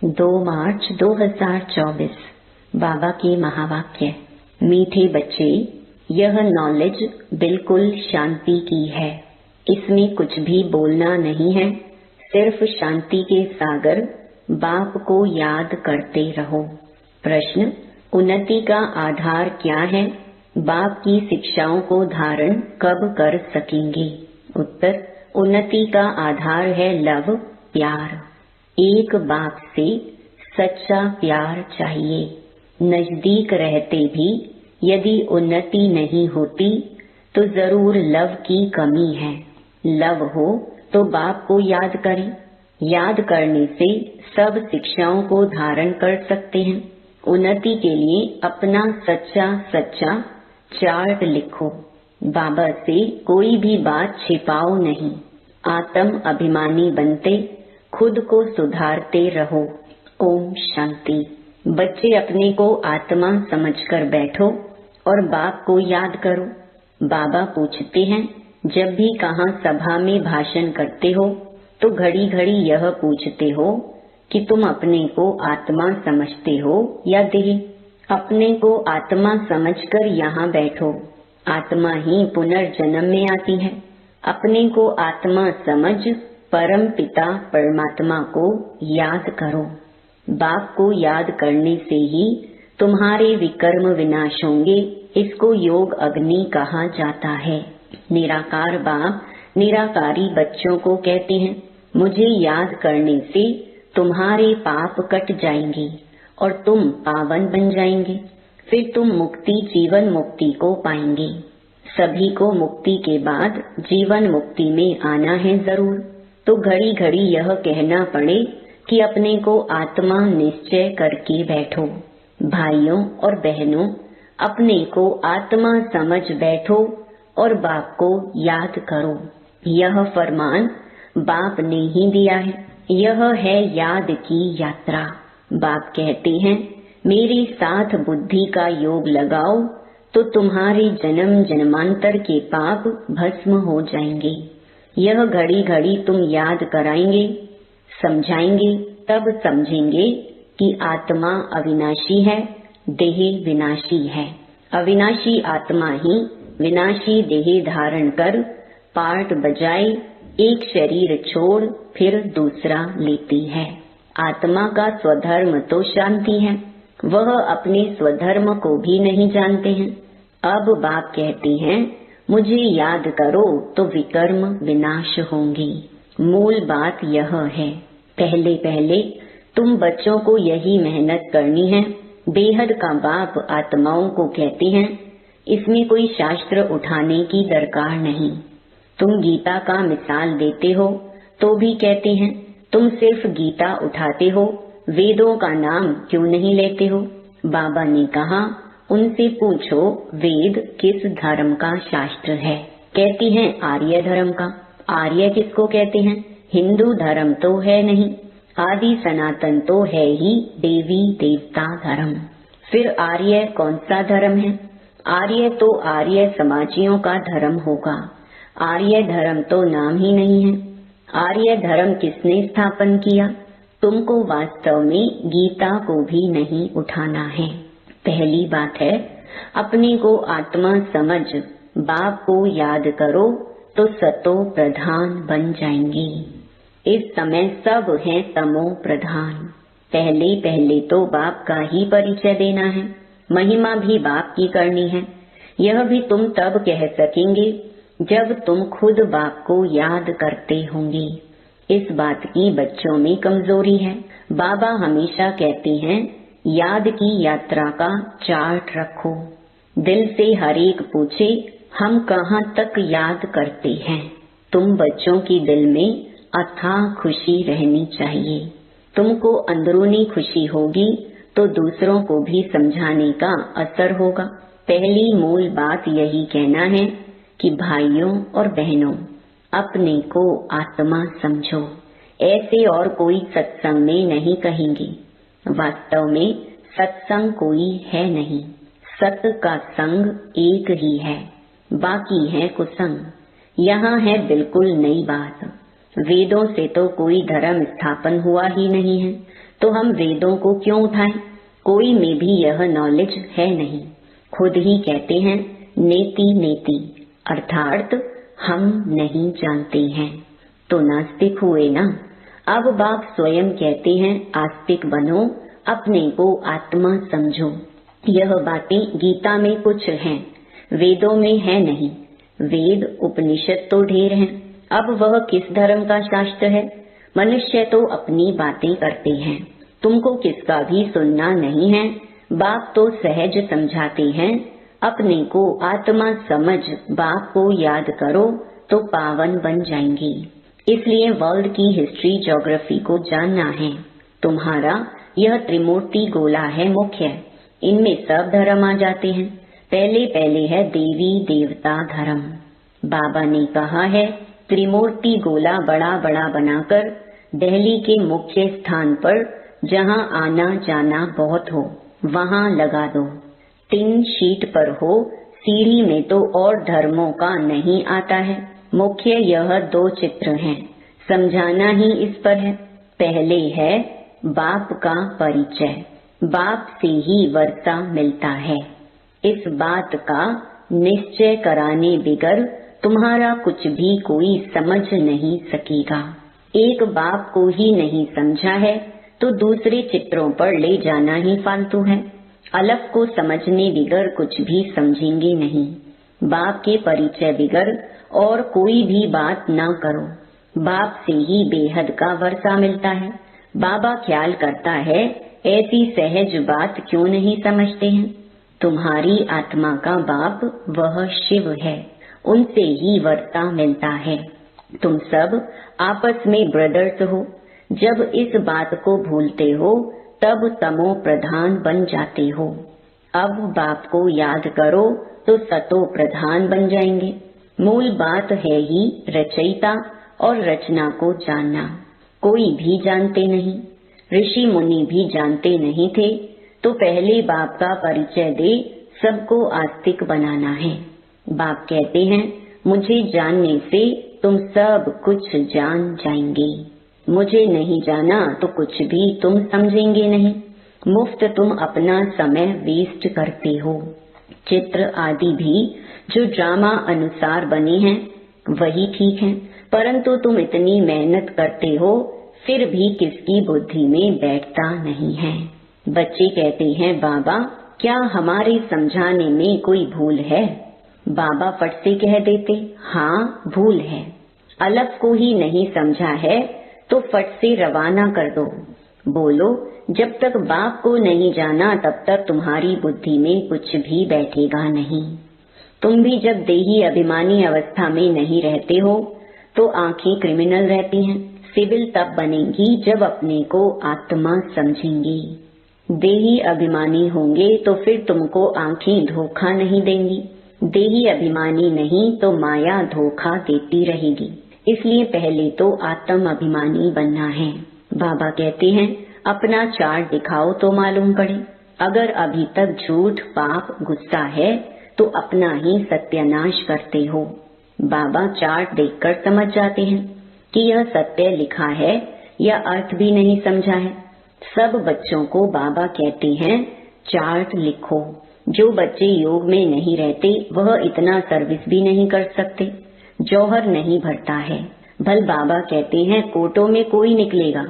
2 मार्च 2024 बाबा के महावाक्य। मीठे बच्चे, यह नॉलेज बिल्कुल शांति की है। इसमें कुछ भी बोलना नहीं है, सिर्फ शांति के सागर बाप को याद करते रहो। प्रश्न, उन्नति का आधार क्या है? बाप की शिक्षाओं को धारण कब कर सकेंगे? उत्तर, उन्नति का आधार है लव, प्यार। एक बाप से सच्चा प्यार चाहिए। नजदीक रहते भी यदि उन्नति नहीं होती तो जरूर लव की कमी है। लव हो तो बाप को याद करें। याद करने से सब शिक्षाओं को धारण कर सकते हैं। उन्नति के लिए अपना सच्चा चार्ट लिखो। बाबा से कोई भी बात छिपाओ नहीं। आत्म अभिमानी बनते खुद को सुधारते रहो। ओम शांति। बच्चे, अपने को आत्मा समझकर बैठो और बाप को याद करो। बाबा पूछते हैं, जब भी कहाँ सभा में भाषण करते हो तो घड़ी घड़ी यह पूछते हो कि तुम अपने को आत्मा समझते हो या देह? अपने को आत्मा समझकर यहाँ बैठो। आत्मा ही पुनर्जन्म में आती है। अपने को आत्मा समझ परम पिता परमात्मा को याद करो। बाप को याद करने से ही तुम्हारे विकर्म विनाश होंगे। इसको योग अग्नि कहा जाता है। निराकार बाप निराकारी बच्चों को कहते हैं, मुझे याद करने से तुम्हारे पाप कट जाएंगे और तुम पावन बन जाएंगे। फिर तुम मुक्ति, जीवन मुक्ति को पाएंगे। सभी को मुक्ति के बाद जीवन मुक्ति में आना है जरूर। तो घड़ी घड़ी यह कहना पड़े कि अपने को आत्मा निश्चय करके बैठो। भाइयों और बहनों, अपने को आत्मा समझ बैठो और बाप को याद करो। यह फरमान बाप ने ही दिया है। यह है याद की यात्रा। बाप कहते हैं, मेरे साथ बुद्धि का योग लगाओ तो तुम्हारे जन्म जन्मांतर के पाप भस्म हो जाएंगे। यह घड़ी घड़ी तुम याद कराएंगे, समझाएंगे, तब समझेंगे कि आत्मा अविनाशी है, देह विनाशी है। अविनाशी आत्मा ही विनाशी देह धारण कर पार्ट बजाए एक शरीर छोड़ फिर दूसरा लेती है। आत्मा का स्वधर्म तो शांति है। वह अपने स्वधर्म को भी नहीं जानते हैं। अब बाप कहते हैं, मुझे याद करो तो विकर्म विनाश होंगी। मूल बात यह है, पहले पहले तुम बच्चों को यही मेहनत करनी है। बेहद का बाप आत्माओं को कहते हैं, इसमें कोई शास्त्र उठाने की दरकार नहीं। तुम गीता का मिसाल देते हो तो भी कहते हैं, तुम सिर्फ गीता उठाते हो, वेदों का नाम क्यों नहीं लेते हो? बाबा ने कहा, उनसे पूछो वेद किस धर्म का शास्त्र है? कहती हैं आर्य धर्म का। आर्य किसको कहते हैं? हिंदू धर्म तो है नहीं, आदि सनातन तो है ही देवी देवता धर्म। फिर आर्य कौन सा धर्म है? आर्य तो आर्य समाजियों का धर्म होगा। आर्य धर्म तो नाम ही नहीं है। आर्य धर्म किसने स्थापन किया? तुमको वास्तव में गीता को भी नहीं उठाना है। पहली बात है, अपने को आत्मा समझ बाप को याद करो तो सतो प्रधान बन जाएंगे। इस समय सब हैं तमो प्रधान। पहले पहले तो बाप का ही परिचय देना है। महिमा भी बाप की करनी है। यह भी तुम तब कह सकेंगे जब तुम खुद बाप को याद करते होंगे। इस बात की बच्चों में कमजोरी है। बाबा हमेशा कहते हैं, याद की यात्रा का चार्ट रखो। दिल से हर एक पूछे, हम कहाँ तक याद करते हैं? तुम बच्चों की दिल में अथाह खुशी रहनी चाहिए। तुमको अंदरूनी खुशी होगी तो दूसरों को भी समझाने का असर होगा। पहली मूल बात यही कहना है कि भाइयों और बहनों, अपने को आत्मा समझो। ऐसे और कोई सत्संग में नहीं कहेंगे। वास्तव में सत्संग कोई है नहीं। सत्य का संग एक ही है, बाकी है कुसंग। यहाँ है बिल्कुल नई बात। वेदों से तो कोई धर्म स्थापन हुआ ही नहीं है। तो हम वेदों को क्यों उठाएं? कोई में भी यह नॉलेज है नहीं। खुद ही कहते हैं नेति नेति, अर्थात हम नहीं जानते हैं। तो नास्तिक हुए ना। अब बाप स्वयं कहते हैं आस्तिक बनो, अपने को आत्मा समझो। यह बातें गीता में कुछ हैं, वेदों में है नहीं। वेद उपनिषद तो ढेर हैं, अब वह किस धर्म का शास्त्र है? मनुष्य तो अपनी बातें करते हैं, तुमको किसका भी सुनना नहीं है। बाप तो सहज समझाते हैं, अपने को आत्मा समझ बाप को याद करो तो पावन बन जाएंगी। इसलिए वर्ल्ड की हिस्ट्री ज्योग्राफी को जानना है। तुम्हारा यह त्रिमूर्ति गोला है मुख्य, इनमें सब धर्म आ जाते हैं। पहले पहले है देवी देवता धर्म। बाबा ने कहा है त्रिमूर्ति गोला बड़ा बड़ा बनाकर दिल्ली के मुख्य स्थान पर जहाँ आना जाना बहुत हो वहाँ लगा दो। 3 शीट पर हो, सीढ़ी में तो और धर्मों का नहीं आता है। मुख्य यह 2 चित्र हैं, समझाना ही इस पर है। पहले है बाप का परिचय, बाप से ही वर्षा मिलता है। इस बात का निश्चय कराने बिगर तुम्हारा कुछ भी कोई समझ नहीं सकेगा। एक बाप को ही नहीं समझा है तो दूसरे चित्रों पर ले जाना ही फालतू है। अलग को समझने बिगर कुछ भी समझेंगे नहीं। बाप के परिचय बिगर और कोई भी बात ना करो। बाप से ही बेहद का वर्षा मिलता है। बाबा ख्याल करता है ऐसी सहज बात क्यों नहीं समझते हैं। तुम्हारी आत्मा का बाप वह शिव है, उनसे ही वर्षा मिलता है। तुम सब आपस में ब्रदर्स हो। जब इस बात को भूलते हो तब तमो प्रधान बन जाते हो। अब बाप को याद करो तो सतो प्रधान बन जाएंगे। मूल बात है ही रचयिता और रचना को जानना। कोई भी जानते नहीं, ऋषि मुनि भी जानते नहीं थे, तो पहले बाप का परिचय दे सबको आस्तिक बनाना है। बाप कहते हैं मुझे जानने से तुम सब कुछ जान जाएंगे। मुझे नहीं जाना तो कुछ भी तुम समझेंगे नहीं। मुफ्त तुम अपना समय वेस्ट करते हो। चित्र आदि भी जो ड्रामा अनुसार बने हैं वही ठीक है, परंतु तुम इतनी मेहनत करते हो फिर भी किसकी बुद्धि में बैठता नहीं है। बच्चे कहते हैं बाबा क्या हमारे समझाने में कोई भूल है? बाबा फट से कह देते हाँ भूल है। अलग को ही नहीं समझा है तो फट से रवाना कर दो। बोलो जब तक बाप को नहीं जाना तब तक तुम्हारी बुद्धि में कुछ भी बैठेगा नहीं। तुम भी जब देही अभिमानी अवस्था में नहीं रहते हो तो आंखें क्रिमिनल रहती हैं। सिविल तब बनेंगी जब अपने को आत्मा समझेंगी। देही अभिमानी होंगे तो फिर तुमको आंखें धोखा नहीं देंगी। देही अभिमानी नहीं तो माया धोखा देती रहेगी। इसलिए पहले तो आत्म अभिमानी बनना है। बाबा कहते हैं अपना चार्ट दिखाओ तो मालूम पड़े। अगर अभी तक झूठ पाप गुस्सा है तो अपना ही सत्यानाश करते हो। बाबा चार्ट देखकर समझ जाते हैं कि यह सत्य लिखा है या अर्थ भी नहीं समझा है। सब बच्चों को बाबा कहते हैं चार्ट लिखो। जो बच्चे योग में नहीं रहते वह इतना सर्विस भी नहीं कर सकते। जौहर नहीं भरता है। भल बाबा कहते हैं कोटों में कोई निकलेगा,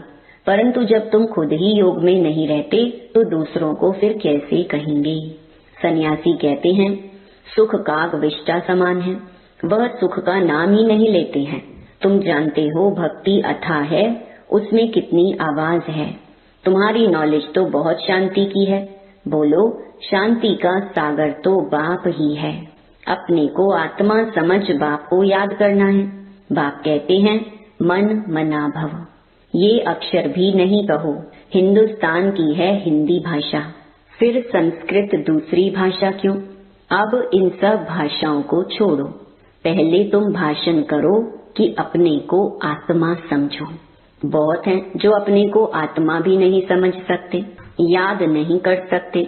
परंतु जब तुम खुद ही योग में नहीं रहते तो दूसरों को फिर कैसे कहेंगे। सन्यासी कहते हैं सुख काग विष्टा समान है, वह सुख का नाम ही नहीं लेते हैं। तुम जानते हो भक्ति अथाह है, उसमें कितनी आवाज है। तुम्हारी नॉलेज तो बहुत शांति की है। बोलो शांति का सागर तो बाप ही है। अपने को आत्मा समझ बाप को याद करना है। बाप कहते हैं मन मना भव। ये अक्षर भी नहीं कहो। हिंदुस्तान की है हिंदी भाषा, फिर संस्कृत दूसरी भाषा क्यों? अब इन सब भाषाओं को छोड़ो। पहले तुम भाषण करो कि अपने को आत्मा समझो। बहुत हैं जो अपने को आत्मा भी नहीं समझ सकते, याद नहीं कर सकते।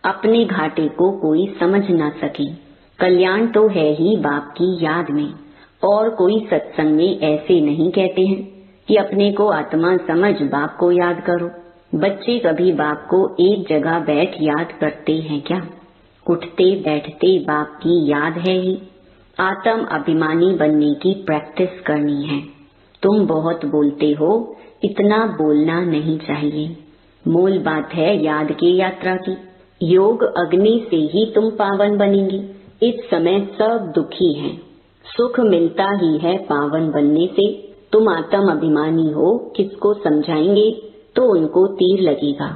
अपने घाटे को कोई समझ ना सके। कल्याण तो है ही बाप की याद में। और कोई सत्संग में ऐसे नहीं कहते हैं कि अपने को आत्मा समझ बाप को याद करो। बच्चे कभी बाप को एक जगह बैठ याद करते हैं क्या? उठते बैठते बाप की याद है ही। आत्म अभिमानी बनने की प्रैक्टिस करनी है। तुम बहुत बोलते हो, इतना बोलना नहीं चाहिए। मूल बात है याद की यात्रा की। योग अग्नि से ही तुम पावन बनेंगे। इस समय सब दुखी हैं। सुख मिलता ही है पावन बनने से। तुम आत्म अभिमानी हो, किसको समझाएंगे तो उनको तीर लगेगा।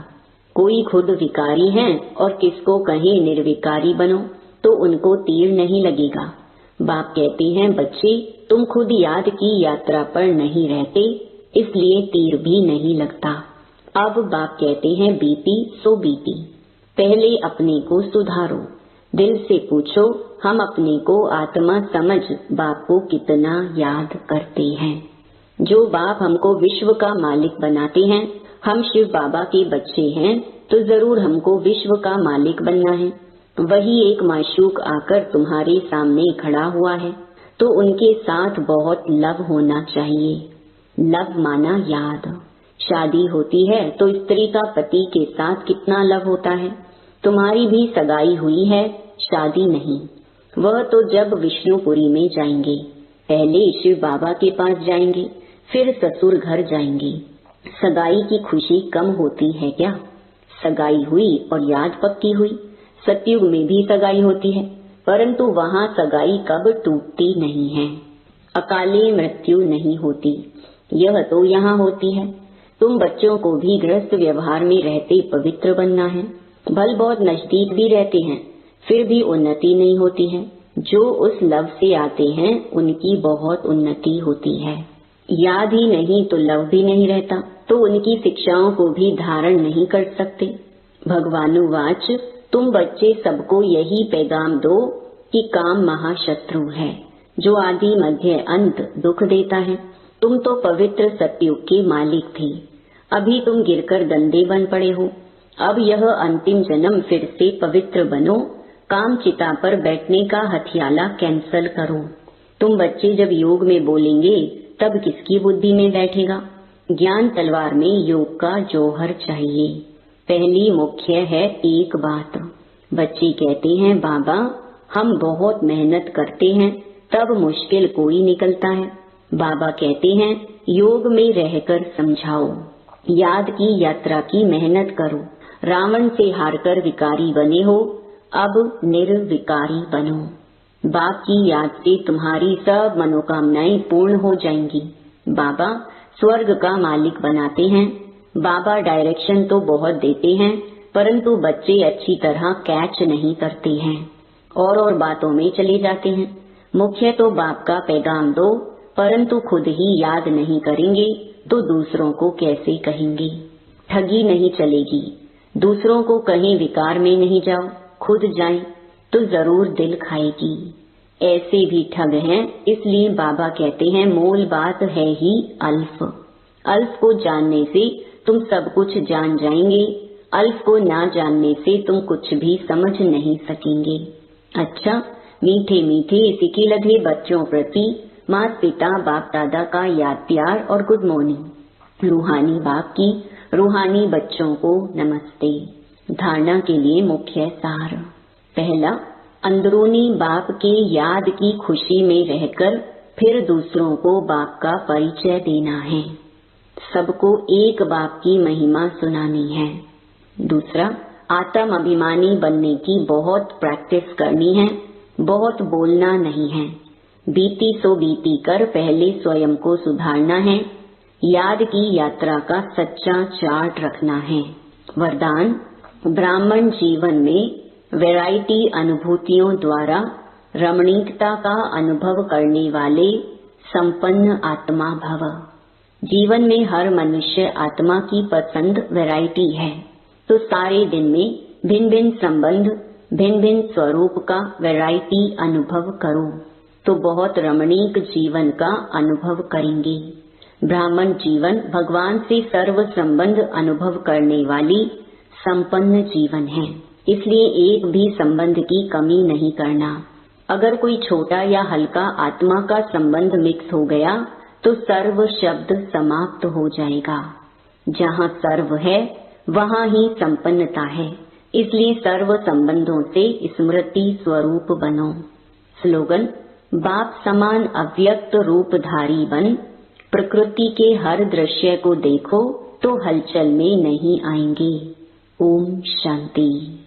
कोई खुद विकारी है और किसको कहे निर्विकारी बनो तो उनको तीर नहीं लगेगा। बाप कहते हैं बच्चे तुम खुद याद की यात्रा पर नहीं रहते, इसलिए तीर भी नहीं लगता। अब बाप कहते हैं बीती सो बीती। पहले अपने को सुधारो। दिल से पूछो हम अपने को आत्मा समझ बाप को कितना याद करते हैं। जो बाप हमको विश्व का मालिक बनाते हैं, हम शिव बाबा के बच्चे हैं तो जरूर हमको विश्व का मालिक बनना है। वही एक माशूक आकर तुम्हारे सामने खड़ा हुआ है तो उनके साथ बहुत लव होना चाहिए। लव माना याद। शादी होती है तो स्त्री का पति के साथ कितना लव होता है। तुम्हारी भी सगाई हुई है, शादी नहीं। वह तो जब विष्णुपुरी में जाएंगे, पहले शिव बाबा के पास जाएंगे, फिर ससुर घर जाएंगे। सगाई की खुशी कम होती है क्या? सगाई हुई और याद पक्की हुई। सतयुग में भी सगाई होती है, परंतु वहाँ सगाई कब टूटती नहीं है। अकाले मृत्यु नहीं होती, यह तो यहाँ होती है। तुम बच्चों को भी गृहस्थ व्यवहार में रहते पवित्र बनना है। भल बहुत नजदीक भी रहते हैं, फिर भी उन्नति नहीं होती है। जो उस लव से आते हैं उनकी बहुत उन्नति होती है। याद ही नहीं तो लव भी नहीं रहता, तो उनकी शिक्षाओं को भी धारण नहीं कर सकते। भगवानुवाच तुम बच्चे सबको यही पैगाम दो कि काम महाशत्रु है, जो आदि मध्य अंत दुख देता है। तुम तो पवित्र सतयुग के मालिक थे, अभी तुम गिरकर गंदे बन पड़े हो। अब यह अंतिम जन्म फिर से पवित्र बनो। काम चिता पर बैठने का हथियाला कैंसल करो। तुम बच्चे जब योग में बोलेंगे तब किसकी बुद्धि में बैठेगा? ज्ञान तलवार में योग का जौहर चाहिए। पहली मुख्य है एक बात। बच्चे कहते हैं बाबा हम बहुत मेहनत करते हैं तब मुश्किल कोई निकलता है। बाबा कहते हैं योग में रहकर समझाओ, याद की यात्रा की मेहनत करो। रावण से हारकर विकारी बने हो, अब निर्विकारी बनो। बाप की याद से तुम्हारी सब मनोकामनाएं पूर्ण हो जाएंगी। बाबा स्वर्ग का मालिक बनाते हैं। बाबा डायरेक्शन तो बहुत देते हैं, परंतु बच्चे अच्छी तरह कैच नहीं करते हैं और बातों में चले जाते हैं। मुख्य तो बाप का पैगाम दो, परंतु खुद ही याद नहीं करेंगे तो दूसरों को कैसे कहेंगे? ठगी नहीं चलेगी। दूसरों को कहीं विकार में नहीं जाओ, खुद जाएं तो जरूर दिल खाएगी। ऐसे भी ठग हैं, इसलिए बाबा कहते हैं मूल बात है ही अल्फ। अल्फ को जानने से तुम सब कुछ जान जाएंगे, अल्फ को ना जानने से तुम कुछ भी समझ नहीं सकेंगे। अच्छा, मीठे मीठे सिकी लगे बच्चों प्रति माता पिता बाप दादा का याद प्यार और गुड मॉर्निंग। रूहानी बाप की रूहानी बच्चों को नमस्ते। धारणा के लिए मुख्य सार। पहला, अंदरूनी बाप के याद की खुशी में रहकर फिर दूसरों को बाप का परिचय देना है। सबको एक बाप की महिमा सुनानी है। दूसरा, आत्म अभिमानी बनने की बहुत प्रैक्टिस करनी है, बहुत बोलना नहीं है। बीती सो बीती कर पहले स्वयं को सुधारना है। याद की यात्रा का सच्चा चार्ट रखना है। वरदान, ब्राह्मण जीवन में वैरायटी अनुभूतियों द्वारा रमणीकता का अनुभव करने वाले संपन्न आत्मा भव। जीवन में हर मनुष्य आत्मा की पसंद वैरायटी है, तो सारे दिन में भिन्न भिन्न संबंध भिन्न भिन्न स्वरूप का वैरायटी अनुभव करो तो बहुत रमणीक जीवन का अनुभव करेंगे। ब्राह्मण जीवन भगवान से सर्व संबंध अनुभव करने वाली संपन्न जीवन है, इसलिए एक भी संबंध की कमी नहीं करना। अगर कोई छोटा या हल्का आत्मा का संबंध मिक्स हो गया तो सर्व शब्द समाप्त हो जाएगा। जहाँ सर्व है वहाँ ही संपन्नता है। इसलिए सर्व संबंधों से स्मृति स्वरूप बनो। स्लोगन: बाप समान अव्यक्त रूपधारी बन। प्रकृति के हर दृश्य को देखो तो हलचल में नहीं आएंगे। ओम शांति।